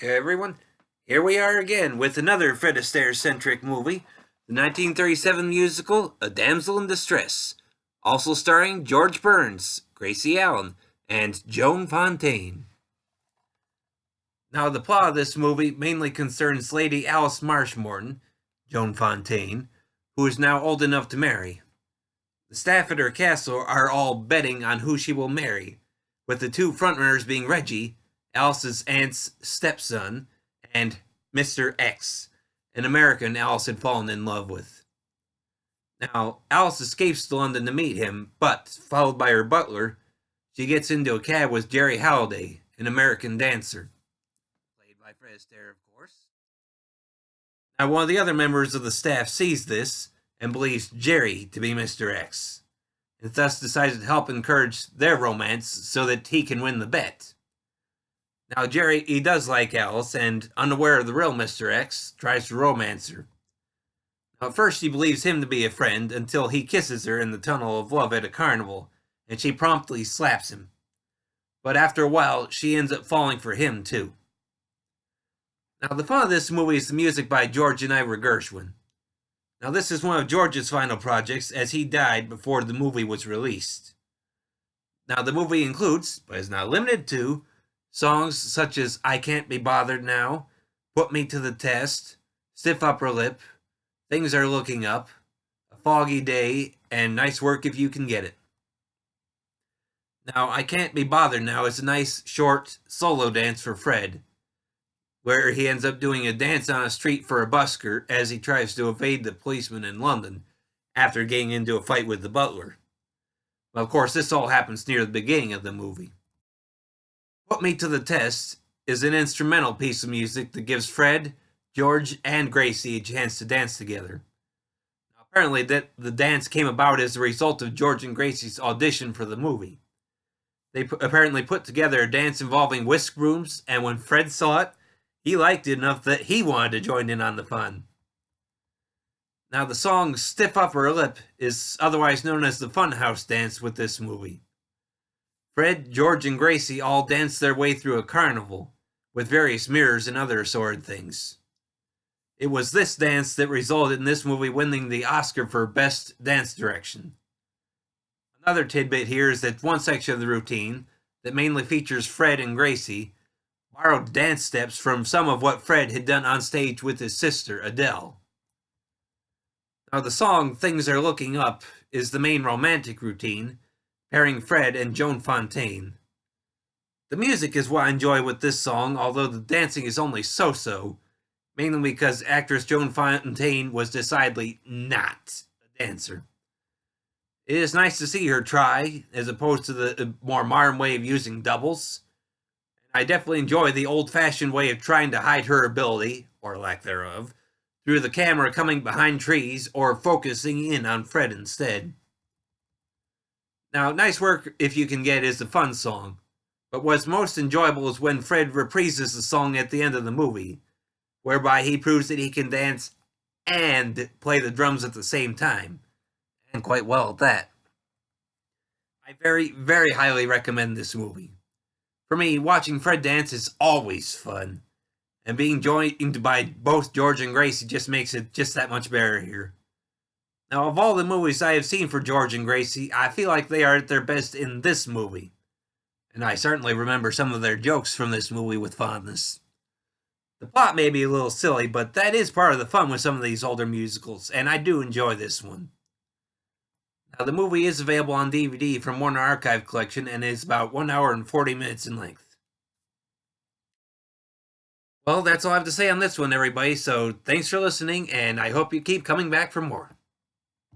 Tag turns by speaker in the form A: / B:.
A: Hey everyone, here we are again with another Fred Astaire-centric movie, the 1937 musical A Damsel in Distress, also starring George Burns, Gracie Allen, and Joan Fontaine. Now, the plot of this movie mainly concerns Lady Alice Marshmoreton, Joan Fontaine, who is now old enough to marry. The staff at her castle are all betting on who she will marry, with the two frontrunners being Reggie, Alice's aunt's stepson, and Mr. X, an American Alice had fallen in love with. Now, Alice escapes to London to meet him, but, followed by her butler, she gets into a cab with Jerry Halliday, an American dancer. Played by Fred Astaire, of course. Now, one of the other members of the staff sees this and believes Jerry to be Mr. X, and thus decides to help encourage their romance so that he can win the bet. Now, Jerry, he does like Alice, and unaware of the real Mr. X, tries to romance her. Now, at first, she believes him to be a friend until he kisses her in the tunnel of love at a carnival, and she promptly slaps him. But after a while, she ends up falling for him, too. Now, the fun of this movie is the music by George and Ira Gershwin. Now, this is one of George's final projects, as he died before the movie was released. Now, the movie includes, but is not limited to, songs such as I Can't Be Bothered Now, Put Me to the Test, Stiff Upper Lip, Things Are Looking Up, A Foggy Day, and Nice Work If You Can Get It. Now, I Can't Be Bothered Now is a nice, short, solo dance for Fred, where he ends up doing a dance on a street for a busker as he tries to evade the policeman in London after getting into a fight with the butler. Well, of course, this all happens near the beginning of the movie. Put Me to the Test is an instrumental piece of music that gives Fred, George, and Gracie a chance to dance together. Now, apparently, the dance came about as a result of George and Gracie's audition for the movie. They apparently put together a dance involving whisk brooms, and when Fred saw it, he liked it enough that he wanted to join in on the fun. Now, the song Stiff Upper Lip is otherwise known as the Funhouse Dance with this movie. Fred, George, and Gracie all dance their way through a carnival, with various mirrors and other assorted things. It was this dance that resulted in this movie winning the Oscar for Best Dance Direction. Another tidbit here is that one section of the routine, that mainly features Fred and Gracie, borrowed dance steps from some of what Fred had done on stage with his sister, Adele. Now, the song Things Are Looking Up is the main romantic routine, pairing Fred and Joan Fontaine. The music is what I enjoy with this song, although the dancing is only so-so, mainly because actress Joan Fontaine was decidedly not a dancer. It is nice to see her try, as opposed to the more modern way of using doubles. I definitely enjoy the old-fashioned way of trying to hide her ability, or lack thereof, through the camera coming behind trees or focusing in on Fred instead. Now, Nice Work If You Can Get is a fun song, but what's most enjoyable is when Fred reprises the song at the end of the movie, whereby he proves that he can dance and play the drums at the same time, and quite well at that. I very, very highly recommend this movie. For me, watching Fred dance is always fun, and being joined by both George and Gracie just makes it just that much better here. Now, of all the movies I have seen for George and Gracie, I feel like they are at their best in this movie, and I certainly remember some of their jokes from this movie with fondness. The plot may be a little silly, but that is part of the fun with some of these older musicals, and I do enjoy this one. Now, the movie is available on DVD from Warner Archive Collection and is about 1 hour and 40 minutes in length. Well, that's all I have to say on this one, everybody, so thanks for listening, and I hope you keep coming back for more.